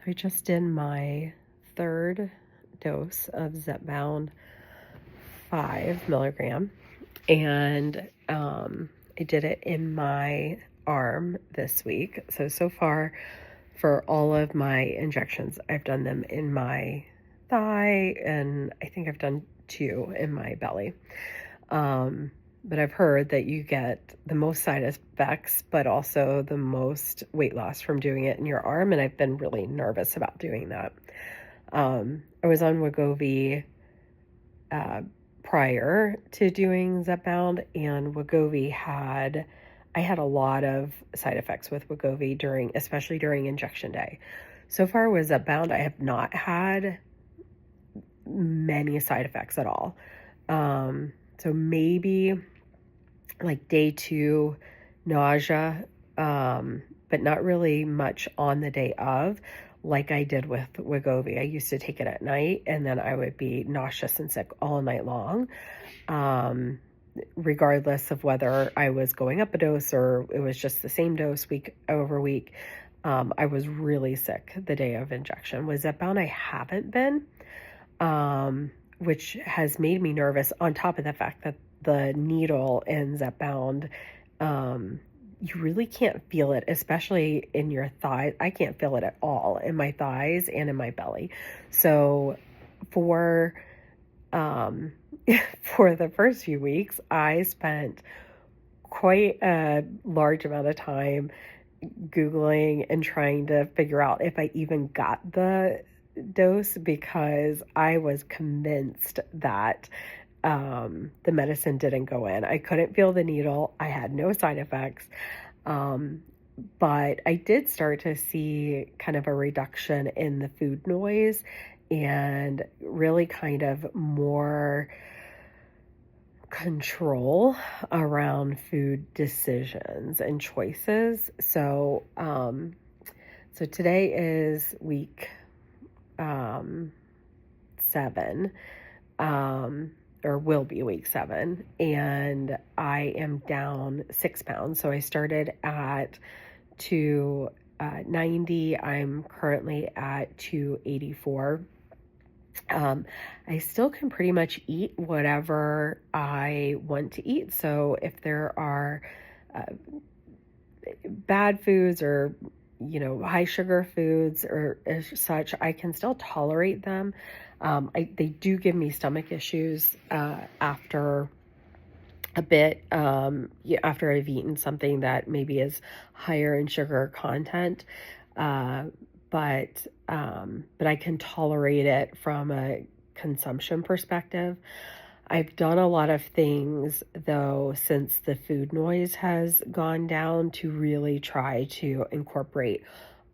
I just did my third dose of Zepbound 5 milligram, and I did it in my arm this week. So far, for all of my injections, I've done them in my thigh, and I think I've done 2 in my belly. But I've heard that you get the most side effects, but also the most weight loss from doing it in your arm, and I've been really nervous about doing that. I was on Wegovy uh, prior to doing Zepbound, and I had a lot of side effects with Wegovy especially during injection day. So far with Zepbound, I have not had many side effects at all. So maybe like day 2 nausea, but not really much on the day of, like I did with Wegovy. I used to take it at night, and then I would be nauseous and sick all night long, regardless of whether I was going up a dose or it was just the same dose week over week. I was really sick the day of injection. With Zepbound, I haven't been, which has made me nervous, on top of the fact that the needle in Zepbound, you really can't feel it, especially in your thighs. I can't feel it at all in my thighs and in my belly. So for for the first few weeks, I spent quite a large amount of time Googling and trying to figure out if I even got the dose, because I was convinced that the medicine didn't go in. I couldn't feel the needle. I had no side effects. But I did start to see kind of a reduction in the food noise and really kind of more control around food decisions and choices. So today is week 7, or will be week 7, and I am down 6 pounds. So I started at 290. I'm currently at 284. I still can pretty much eat whatever I want to eat. So if there are bad foods or high sugar foods or such, I can still tolerate them. They do give me stomach issues after a bit, after I've eaten something that maybe is higher in sugar content. But I can tolerate it from a consumption perspective. I've done a lot of things, though, since the food noise has gone down, to really try to incorporate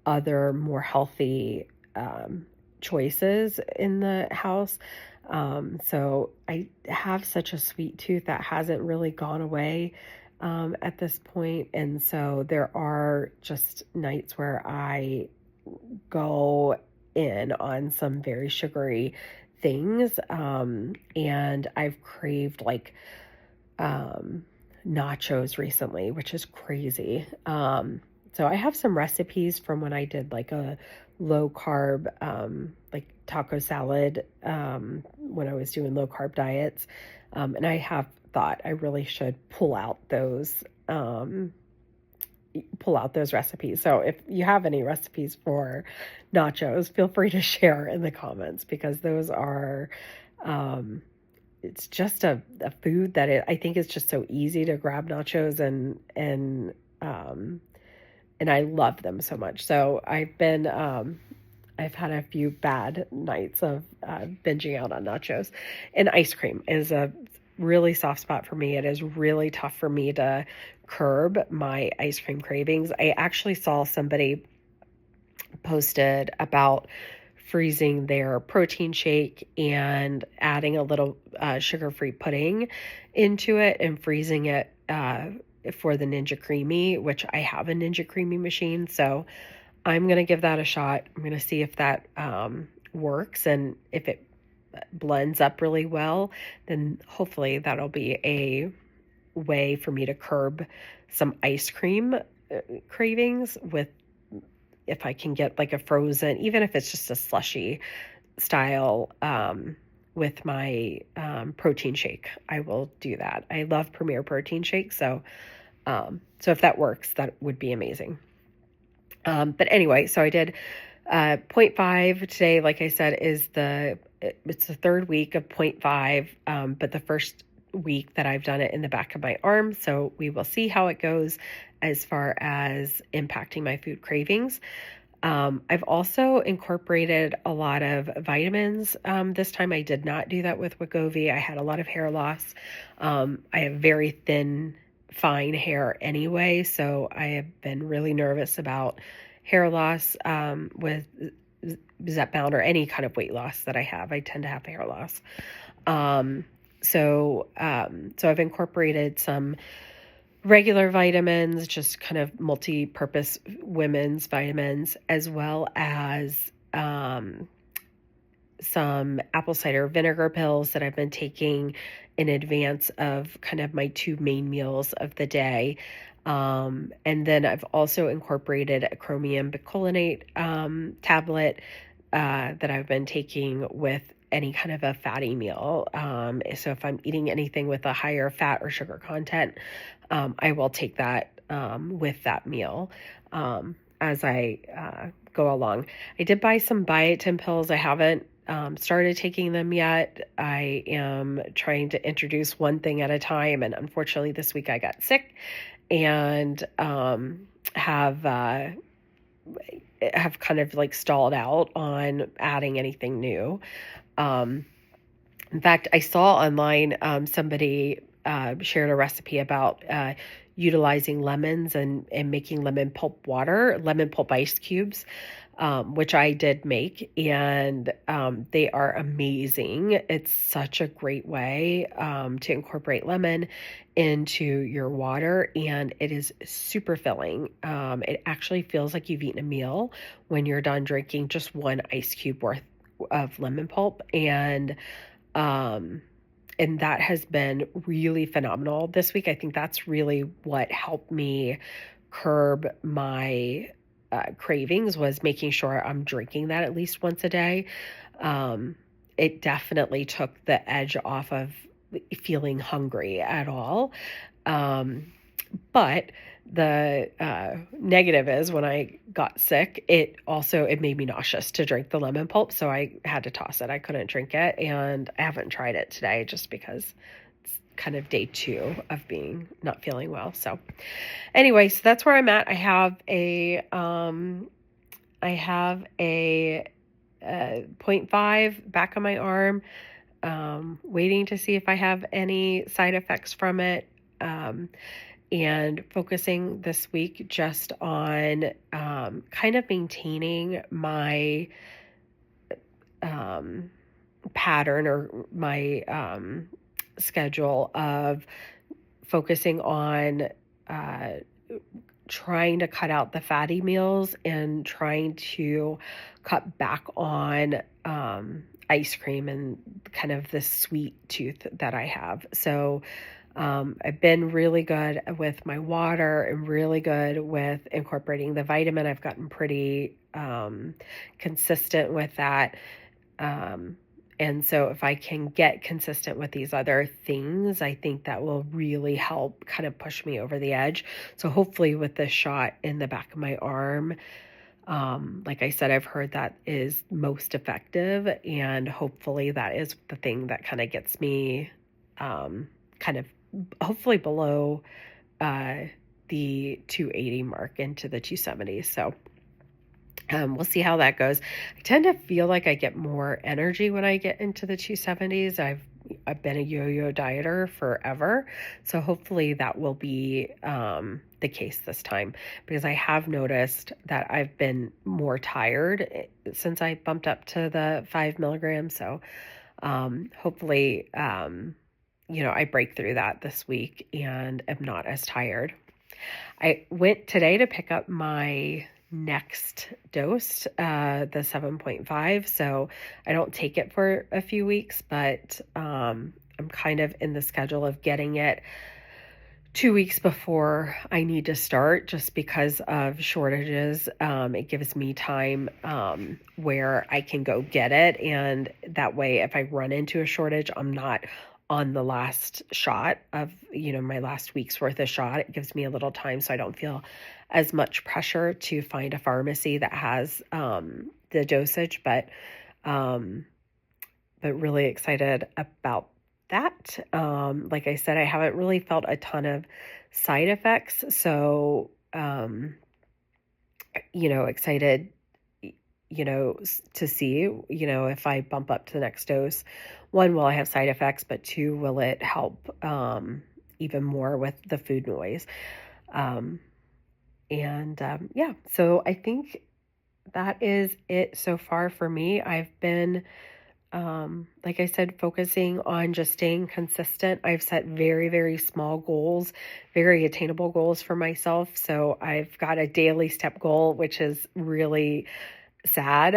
other more healthy choices in the house. So I have such a sweet tooth that hasn't really gone away at this point. And so there are just nights where I go in on some very sugary things. And I've craved like nachos recently, which is crazy. So I have some recipes from when I did like a low carb, like taco salad, when I was doing low carb diets. And I have thought I really should pull out those recipes. So if you have any recipes for nachos, feel free to share in the comments, because those are, it's just a food that I think is just so easy to grab nachos, and I love them so much. So I've had a few bad nights of binging out on nachos. And ice cream is a really soft spot for me. It is really tough for me to curb my ice cream cravings. I actually saw somebody posted about freezing their protein shake and adding a little sugar-free pudding into it and freezing it for the Ninja Creamy, which I have a Ninja Creamy machine. So I'm going to give that a shot. I'm going to see if that works, and if it blends up really well, then hopefully that'll be a way for me to curb some ice cream cravings with if I can get like a frozen, even if it's just a slushy style, with my protein shake, I will do that. I love Premier protein shake, so if that works, that would be amazing. But anyway, so I did 0.5 today. Like I said, it's the third week of 0.5, but the first week that I've done it in the back of my arm. So we will see how it goes as far as impacting my food cravings. I've also incorporated a lot of vitamins. This time I did not do that with Wegovy. I had a lot of hair loss. I have very thin, fine hair anyway, so I have been really nervous about hair loss with Zepbound or any kind of weight loss that I have. I tend to have hair loss. So I've incorporated some regular vitamins, just kind of multi-purpose women's vitamins, as well as some apple cider vinegar pills that I've been taking in advance of kind of my two main meals of the day. And then I've also incorporated a chromium bicolinate tablet that I've been taking with any kind of a fatty meal. So if I'm eating anything with a higher fat or sugar content, I will take that with that meal as I go along. I did buy some biotin pills. I haven't started taking them yet. I am trying to introduce one thing at a time, and unfortunately this week I got sick and have kind of like stalled out on adding anything new. In fact, I saw online somebody shared a recipe about utilizing lemons and making lemon pulp ice cubes, which I did make, and they are amazing. It's such a great way to incorporate lemon into your water, and it is super filling. It actually feels like you've eaten a meal when you're done drinking just one ice cube worth of lemon pulp, and that has been really phenomenal this week. I think that's really what helped me curb my cravings, was making sure I'm drinking that at least once a day. It definitely took the edge off of feeling hungry at all. But the negative is when I got sick, it made me nauseous to drink the lemon pulp. So I had to toss it. I couldn't drink it. And I haven't tried it today just because it's kind of day 2 of not feeling well. So anyway, so that's where I'm at. I have a 0.5 back on my arm, waiting to see if I have any side effects from it. And focusing this week just on kind of maintaining my pattern or my schedule of focusing on trying to cut out the fatty meals and trying to cut back on ice cream and kind of the sweet tooth that I have. So I've been really good with my water and really good with incorporating the vitamin. I've gotten pretty consistent with that. And so if I can get consistent with these other things, I think that will really help kind of push me over the edge. So hopefully with this shot in the back of my arm, like I said, I've heard that is most effective, and hopefully that is the thing that kind of gets me kind of hopefully below the 280 mark into the 270s. So we'll see how that goes. I tend to feel like I get more energy when I get into the 270s. I've been a yo-yo dieter forever, so hopefully that will be the case this time, because I have noticed that I've been more tired since I bumped up to the 5 milligrams. So hopefully I break through that this week and am not as tired. I went today to pick up my next dose, the 7.5. So I don't take it for a few weeks, but I'm kind of in the schedule of getting it 2 weeks before I need to start just because of shortages. It gives me time where I can go get it. And that way, if I run into a shortage, I'm not on the last shot of, my last week's worth of shot. It gives me a little time so I don't feel as much pressure to find a pharmacy that has the dosage. But really excited about that. Like I said, I haven't really felt a ton of side effects. So, excited, to see, if I bump up to the next dose, one, will I have side effects, but two, will it help even more with the food noise? Yeah, so I think that is it so far for me. I've been like I said, focusing on just staying consistent. I've set very, very small goals, very attainable goals for myself. So I've got a daily step goal, which is really sad,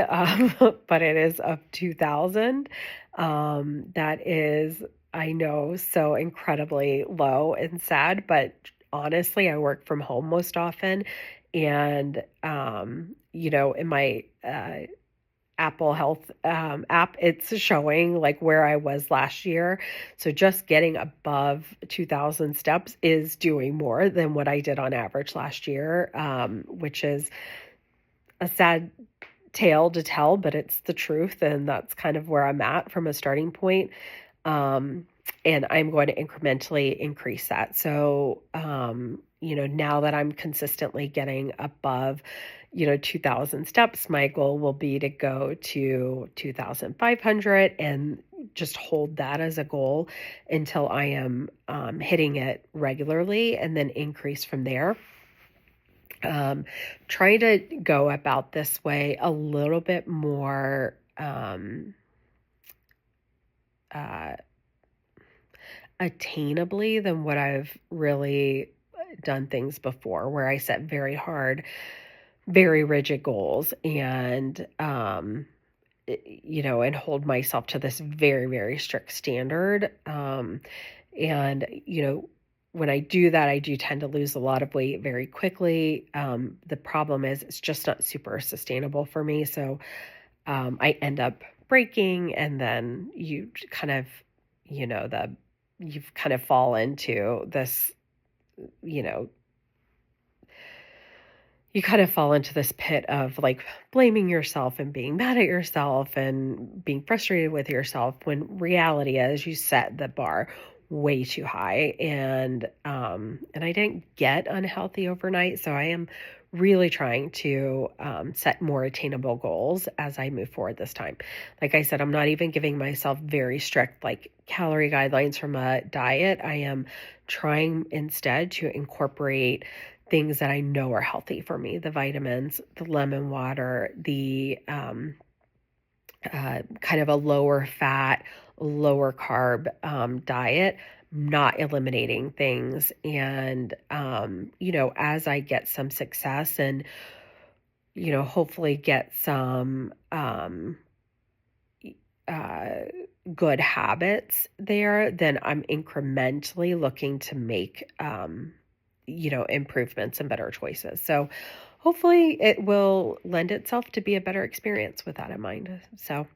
but it is of 2,000. That is, I know, so incredibly low and sad, but honestly, I work from home most often. And, in my Apple Health app, it's showing like where I was last year. So just getting above 2,000 steps is doing more than what I did on average last year, which is a sad tale to tell, but it's the truth. And that's kind of where I'm at from a starting point. And I'm going to incrementally increase that. So, now that I'm consistently getting above, 2,000 steps, my goal will be to go to 2,500 and just hold that as a goal until I am hitting it regularly and then increase from there. Trying to go about this way a little bit more attainably than what I've really done things before, where I set very hard, very rigid goals and, and hold myself to this very, very strict standard. And, when I do that, I do tend to lose a lot of weight very quickly. The problem is it's just not super sustainable for me. So I end up breaking, and then you kind of, you've kind of fall into this, you kind of fall into this pit of like blaming yourself and being mad at yourself and being frustrated with yourself, when reality is you set the bar way too high. And I didn't get unhealthy overnight. So I am really trying to set more attainable goals as I move forward this time. Like I said, I'm not even giving myself very strict like calorie guidelines from a diet. I am trying instead to incorporate things that I know are healthy for me: the vitamins, the lemon water, the kind of a lower fat, lower carb diet, not eliminating things. And, as I get some success and, hopefully get some good habits there, then I'm incrementally looking to make, improvements and better choices. So hopefully it will lend itself to be a better experience with that in mind. So,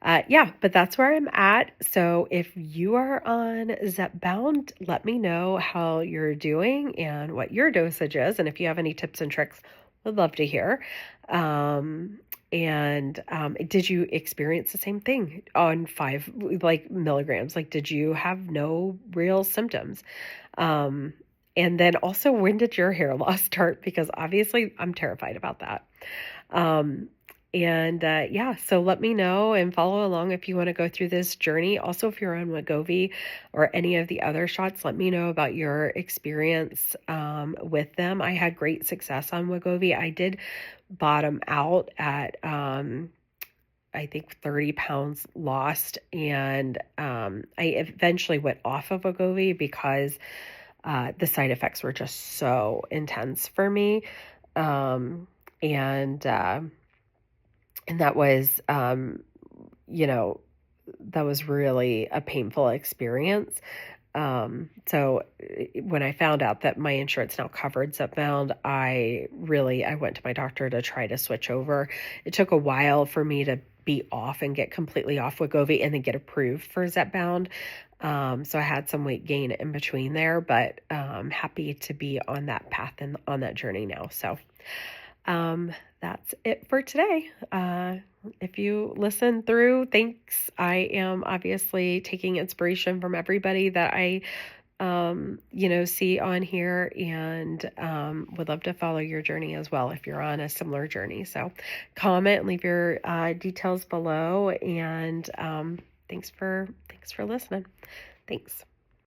but that's where I'm at. So if you are on Zepbound, let me know how you're doing and what your dosage is. And if you have any tips and tricks, would love to hear. Did you experience the same thing on 5 milligrams? Like, did you have no real symptoms? And then also, when did your hair loss start? Because obviously I'm terrified about that. So let me know and follow along if you want to go through this journey. Also, if you're on Wegovy or any of the other shots, let me know about your experience with them. I had great success on Wegovy. I did bottom out at I think 30 pounds lost, and I eventually went off of Wegovy because the side effects were just so intense for me. And that was, that was really a painful experience. So when I found out that my insurance now covered Zepbound, I went to my doctor to try to switch over. It took a while for me to be off and get completely off Wegovy and then get approved for Zepbound. So I had some weight gain in between there, but happy to be on that path and on that journey now. So that's it for today. If you listen through, thanks. I am obviously taking inspiration from everybody that I, see on here, and would love to follow your journey as well if you're on a similar journey. So comment, leave your details below, and thanks for listening. Thanks.